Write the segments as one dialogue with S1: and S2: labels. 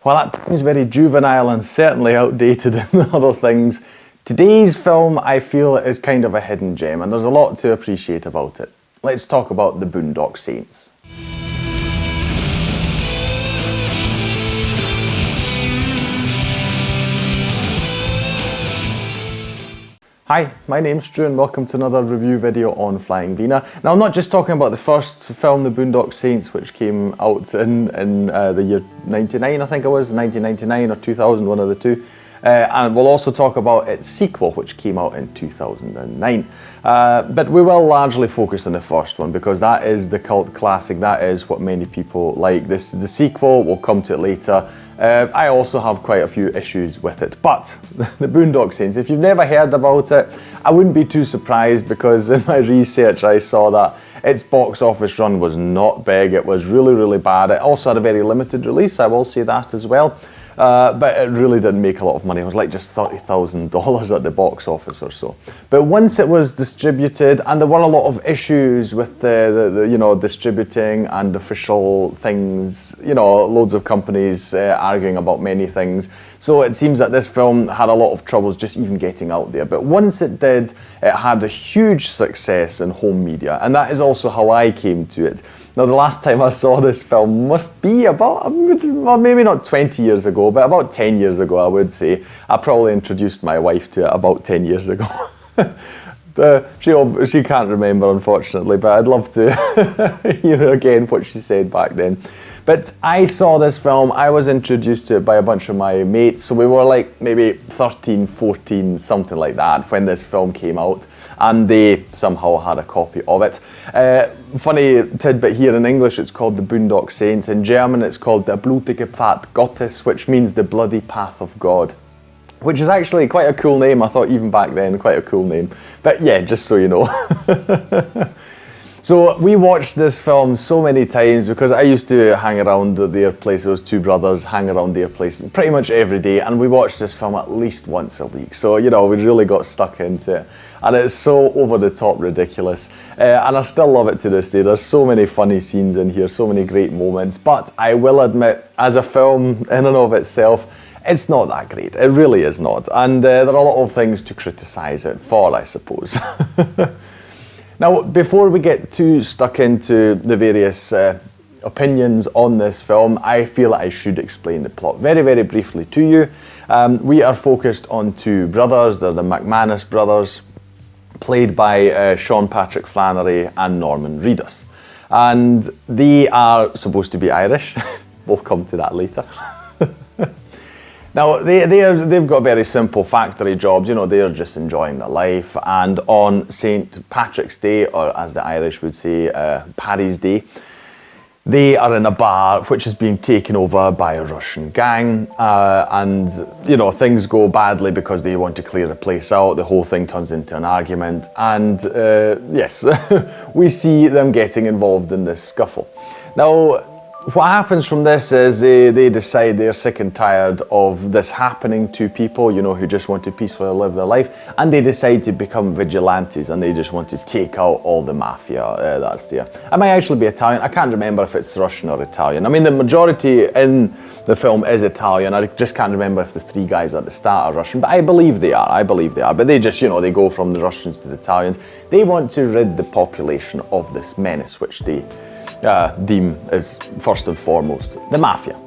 S1: While at times very juvenile and certainly outdated in other things, today's film I feel is kind of a hidden gem and there's a lot to appreciate about it. Let's talk about the Boondock Saints. Hi, my name's Stu and welcome to another review video on Flying Wiener. Now I'm not just talking about the first film, the Boondock Saints, which came out in the year 99, I think it was, 1999 or 2000, one of the two. And we'll also talk about its sequel, which came out in 2009. But we will largely focus on the first one because that is the cult classic, that is what many people like. The sequel, we'll come to it later. I also have quite a few issues with it, but the Boondock Saints, if you've never heard about it, I wouldn't be too surprised because in my research I saw that its box office run was not big, it was really bad. It also had a very limited release, I will say that as well. But it really didn't make a lot of money. It was like just $30,000 at the box office or so. But once it was distributed, and there were a lot of issues with the distributing and official things, loads of companies arguing about many things. So it seems that this film had a lot of troubles just even getting out there. But once it did, it had a huge success in home media, and that is also how I came to it. Now, the last time I saw this film must be about, well, maybe not 20 years ago, but about 10 years ago, I would say. I probably introduced my wife to it about 10 years ago. She can't remember, unfortunately, but I'd love to hear again what she said back then. But I saw this film, I was introduced to it by a bunch of my mates, so we were like maybe 13, 14, something like that when this film came out, and they somehow had a copy of it. Funny tidbit here, in English it's called the Boondock Saints, in German it's called Der blutige Pfad Gottes, which means the bloody path of God. Which is actually quite a cool name, I thought even back then, quite a cool name. But yeah, just so you know. So we watched this film so many times because I used to hang around their place, those two brothers hang around their place pretty much every day, and we watched this film at least once a week. So, we really got stuck into it. And it's so over the top ridiculous. And I still love it to this day. There's so many funny scenes in here, so many great moments. But I will admit, as a film in and of itself, it's not that great. It really is not. And there are a lot of things to criticise it for, I suppose. Now, before we get too stuck into the various opinions on this film, I feel I should explain the plot very briefly to you. We are focused on two brothers. They're the McManus brothers, played by Sean Patrick Flannery and Norman Reedus. And they are supposed to be Irish. We'll come to that later. Now, they've got very simple factory jobs, they're just enjoying their life, and on St. Patrick's Day, or as the Irish would say, Paddy's Day, they are in a bar which is being taken over by a Russian gang, and, things go badly because they want to clear the place out. The whole thing turns into an argument, and yes, we see them getting involved in this scuffle. Now, what happens from this is they decide they're sick and tired of this happening to people, who just want to peacefully live their life, and they decide to become vigilantes, and they just want to take out all the mafia that's there. It might actually be Italian. I can't remember if it's Russian or Italian. I mean, the majority in the film is Italian. I just can't remember if the three guys at the start are Russian, but I believe they are. But they just, they go from the Russians to the Italians. They want to rid the population of this menace, which they deem as first and foremost the mafia.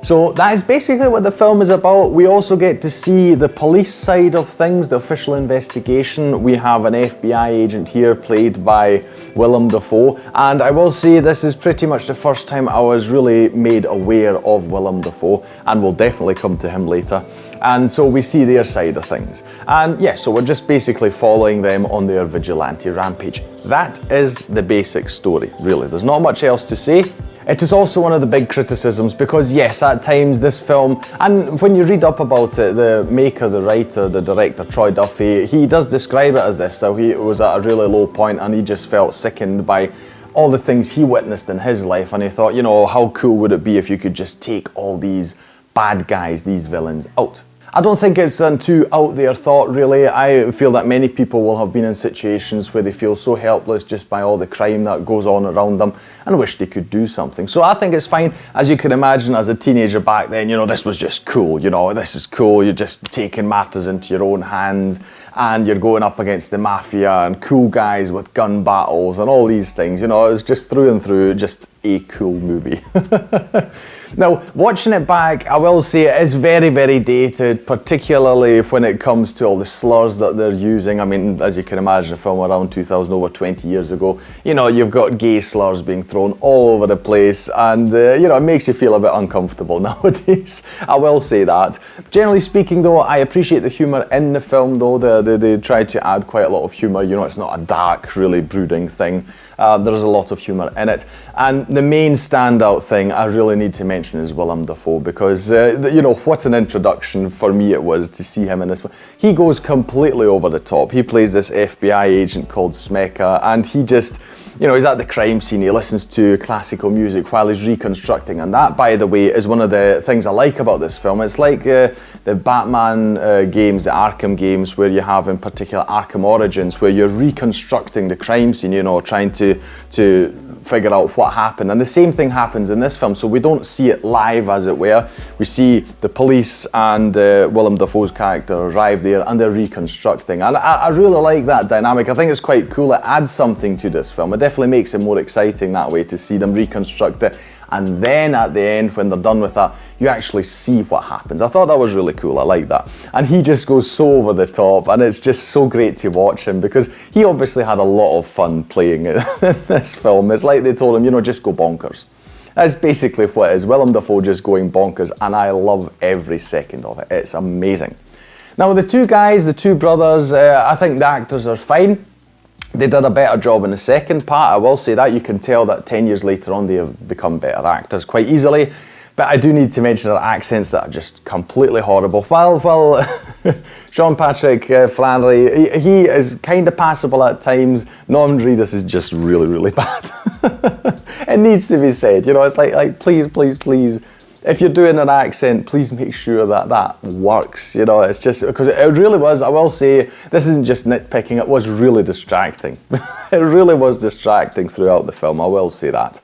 S1: So that is basically what the film is about. We also get to see the police side of things, the official investigation. We have an FBI agent here played by Willem Dafoe, and I will say this is pretty much the first time I was really made aware of Willem Dafoe, and we'll definitely come to him later. And so we see their side of things. And yes, so we're just basically following them on their vigilante rampage. That is the basic story, really. There's not much else to say. It is also one of the big criticisms because yes, at times this film, and when you read up about it, the maker, the writer, the director, Troy Duffy, he does describe it as this, so he was at a really low point and he just felt sickened by all the things he witnessed in his life, and he thought, how cool would it be if you could just take all these bad guys, these villains out. I don't think it's a too out there thought, really. I feel that many people will have been in situations where they feel so helpless just by all the crime that goes on around them and wish they could do something. So I think it's fine. As you can imagine, as a teenager back then, you know, this was just cool. You know, this is cool. You're just taking matters into your own hands and you're going up against the mafia and cool guys with gun battles and all these things. You know, it was just through and through just a cool movie. Now, watching it back, I will say it is very, very dated, particularly when it comes to all the slurs that they're using. I mean, as you can imagine, a film around 2000, over 20 years ago, you know, you've got gay slurs being thrown all over the place, and, you know, it makes you feel a bit uncomfortable nowadays. I will say that. Generally speaking, though, I appreciate the humour in the film, though. They try to add quite a lot of humour. You know, it's not a dark, really brooding thing. There's a lot of humour in it. And the main standout thing I really need to mention is Willem Dafoe, because, you know, what an introduction for me it was to see him in this one. He goes completely over the top. He plays this FBI agent called Smeka, and he just, you know, he's at the crime scene, he listens to classical music while he's reconstructing, and that, by the way, is one of the things I like about this film. It's like the Batman games, the Arkham games, where you have in particular Arkham Origins, where you're reconstructing the crime scene, you know, trying to figure out what happened. And the same thing happens in this film, so we don't see it live, as it were. We see the police and Willem Dafoe's character arrive there and they're reconstructing. And I really like that dynamic. I think it's quite cool. It adds something to this film. It definitely makes it more exciting that way, to see them reconstruct it. And then at the end, when they're done with that, you actually see what happens. I thought that was really cool. I like that. And he just goes so over the top, and it's just so great to watch him, because he obviously had a lot of fun playing it in this film. It's like they told him, you know, just go bonkers. That's basically what it is. Willem Dafoe just going bonkers, and I love every second of it. It's amazing. Now, the two guys, the two brothers, I think the actors are fine. They did a better job in the second part, I will say that. You can tell that 10 years later on they have become better actors quite easily. But I do need to mention their accents that are just completely horrible. Well, Sean Patrick Flannery, he is kind of passable at times. Norman Reedus is just really, really bad. It needs to be said, you know, it's like please, please, please. If you're doing an accent, please make sure that that works, you know. It's just, because it really was, I will say, this isn't just nitpicking, it was really distracting. It really was distracting throughout the film, I will say that.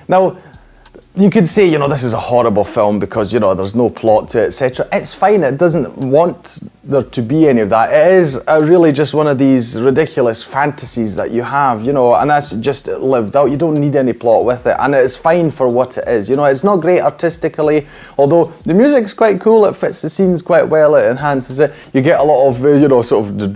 S1: Now, you could say, you know, this is a horrible film because, you know, there's no plot to it, etc. It's fine, it doesn't want there to be any of that. It is really just one of these ridiculous fantasies that you have, you know, and that's just lived out. You don't need any plot with it, and it's fine for what it is. You know, it's not great artistically, although the music's quite cool, it fits the scenes quite well, it enhances it. You get a lot of, you know, sort of the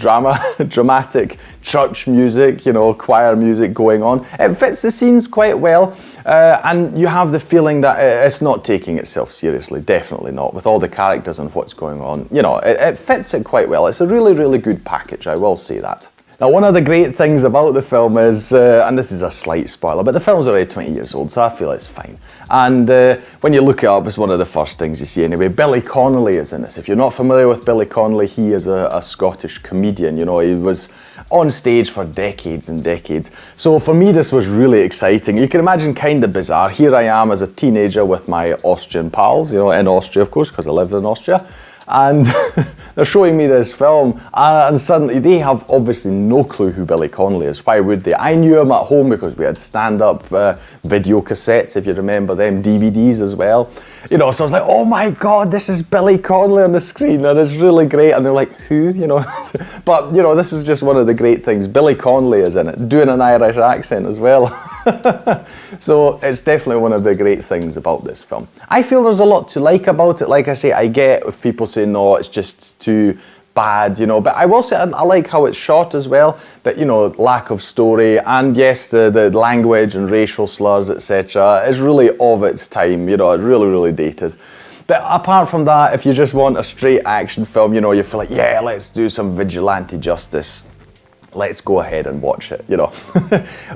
S1: dramatic church music, you know, choir music going on. It fits the scenes quite well, and you have the feeling that it's not taking itself seriously, definitely not, with all the characters and what's going on. You know, it fits it quite well. It's a really, really good package, I will say that. Now, one of the great things about the film is, and this is a slight spoiler, but the film's already 20 years old, so I feel it's fine. And when you look it up, it's one of the first things you see anyway. Billy Connolly is in this. If you're not familiar with Billy Connolly, he is a Scottish comedian. You know, he was on stage for decades and decades. So for me, this was really exciting. You can imagine, kind of bizarre. Here I am as a teenager with my Austrian pals, you know, in Austria, of course, because I lived in Austria. And they're showing me this film, and suddenly they have obviously no clue who Billy Connolly is. Why would they? I knew him at home because we had stand-up video cassettes, if you remember them, DVDs as well. You know, so I was like, oh my God, this is Billy Connolly on the screen, and it's really great. And they're like, who? You know, but you know, this is just one of the great things. Billy Connolly is in it, doing an Irish accent as well. So it's definitely one of the great things about this film. I feel there's a lot to like about it. Like I say, I get if people say no, it's just too bad, you know, but I will say I like how it's shot as well, but you know, lack of story, and yes, the language and racial slurs, etc. is really of its time, you know, it's really, really dated. But apart from that, if you just want a straight action film, you know, you feel like, yeah, let's do some vigilante justice. let's go ahead and watch it, you know.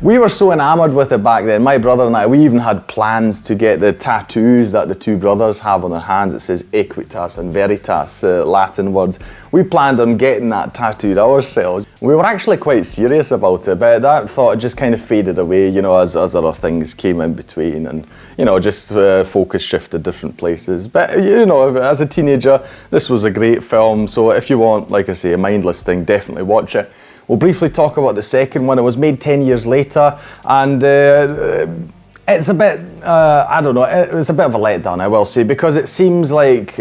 S1: We were so enamored with it back then. My brother and I, we even had plans to get the tattoos that the two brothers have on their hands. It says Equitas and Veritas, Latin words. We planned on getting that tattooed ourselves. We were actually quite serious about it, but that thought just kind of faded away, you know, as other things came in between, and, you know, just focus shifted different places. But, you know, as a teenager, this was a great film, so if you want, like I say, a mindless thing, definitely watch it. We'll briefly talk about the second one. It was made 10 years later, and it's a bit, I don't know, it's a bit of a letdown, I will say, because it seems like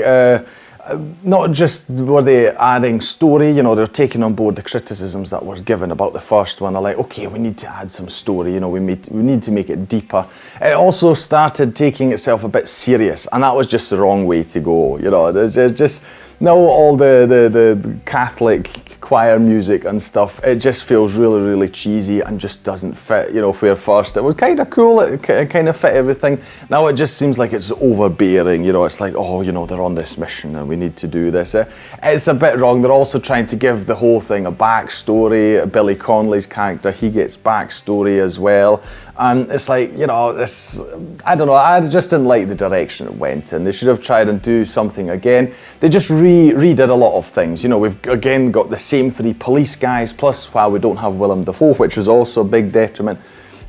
S1: not just were they adding story, you know, they're taking on board the criticisms that were given about the first one. They're like, okay, we need to add some story, you know, we need to make it deeper. It also started taking itself a bit serious, and that was just the wrong way to go, you know. There's just, now all the Catholic choir music and stuff, it just feels really, really cheesy and just doesn't fit, you know, where first it was kind of cool, it kind of fit everything. Now it just seems like it's overbearing, you know, it's like, oh, you know, they're on this mission and we need to do this. It's a bit wrong. They're also trying to give the whole thing a backstory. Billy Connolly's character, he gets backstory as well. And it's like, you know, this, I don't know, I just didn't like the direction it went in. They should have tried and do something again. They just redid a lot of things. You know, we've again got the same three police guys, plus while we don't have Willem Dafoe, which is also a big detriment,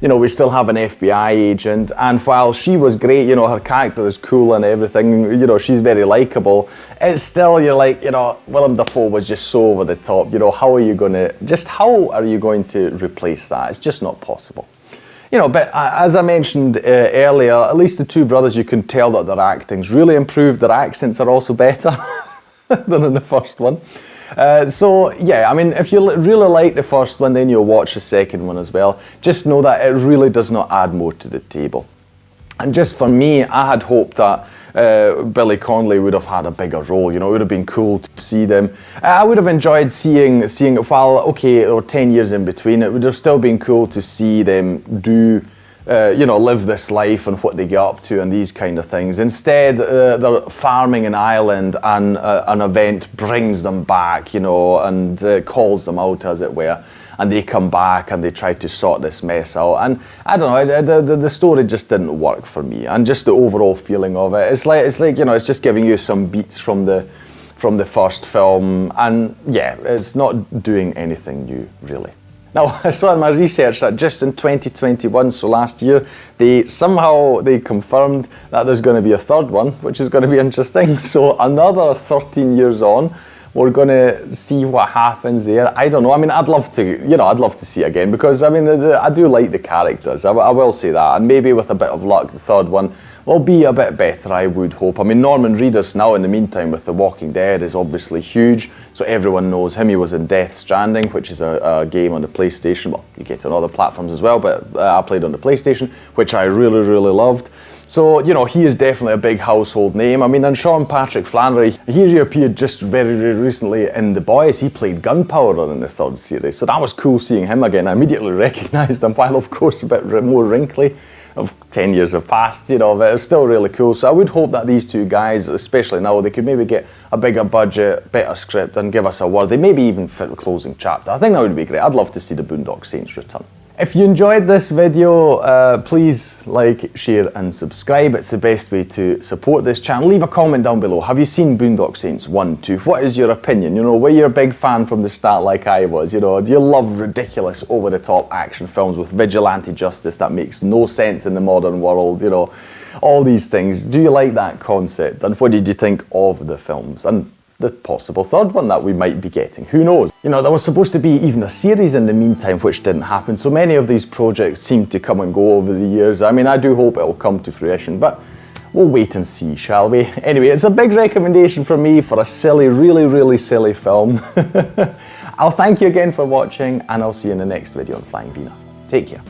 S1: you know, we still have an FBI agent, and while she was great, you know, her character is cool and everything, you know, she's very likable, it's still, you're like, you know, Willem Dafoe was just so over the top, you know, how are you going to replace that? It's just not possible. You know, but as I mentioned earlier, at least the two brothers, you can tell that their acting's really improved. Their accents are also better than in the first one. So yeah, I mean, if you really like the first one, then you'll watch the second one as well. Just know that it really does not add more to the table. And just for me, I had hoped that Billy Connolly would have had a bigger role. You know, it would have been cool to see them. I would have enjoyed seeing it while, okay, there were 10 years in between. It would have still been cool to see them do, you know, live this life and what they get up to and these kind of things. Instead, they're farming an island, and an event brings them back, you know, and calls them out, as it were. And they come back and they try to sort this mess out. And I don't know, the story just didn't work for me. And just the overall feeling of it, it's like, you know, it's just giving you some beats from the first film. And yeah, it's not doing anything new, really. Now, I saw in my research that just in 2021, so last year, they confirmed that there's going to be a third one, which is going to be interesting. So another 13 years on, we're going to see what happens there. I don't know. I mean, I'd love to see it again, because I mean, I do like the characters. I will say that, and maybe with a bit of luck, the third one will be a bit better, I would hope. I mean, Norman Reedus now, in the meantime, with The Walking Dead, is obviously huge, so everyone knows him. He was in Death Stranding, which is a game on the PlayStation. Well, you get it on other platforms as well, but I played on the PlayStation, which I really, really loved. So, you know, he is definitely a big household name. I mean, and Sean Patrick Flannery, he reappeared just very, very recently in The Boys. He played Gunpowder in the third series, so that was cool seeing him again. I immediately recognised him, while of course a bit more wrinkly. 10 years have passed, you know, but it's still really cool. So I would hope that these two guys, especially now, they could maybe get a bigger budget, better script, and give us a worthy, maybe even fit the closing chapter. I think that would be great. I'd love to see the Boondock Saints return. If you enjoyed this video, please like, share and subscribe. It's the best way to support this channel. Leave a comment down below. Have you seen Boondock Saints I, 2? What is your opinion? You know, were you a big fan from the start like I was? You know, do you love ridiculous, over-the-top action films with vigilante justice that makes no sense in the modern world? You know, all these things. Do you like that concept? And what did you think of the films? And the possible third one that we might be getting, who knows? You know, there was supposed to be even a series in the meantime, which didn't happen. So many of these projects seem to come and go over the years. I mean, I do hope it will come to fruition, but we'll wait and see, shall we? Anyway, it's a big recommendation from me for a silly, really, really silly film. I'll thank you again for watching, and I'll see you in the next video on Flying Wiener. Take care.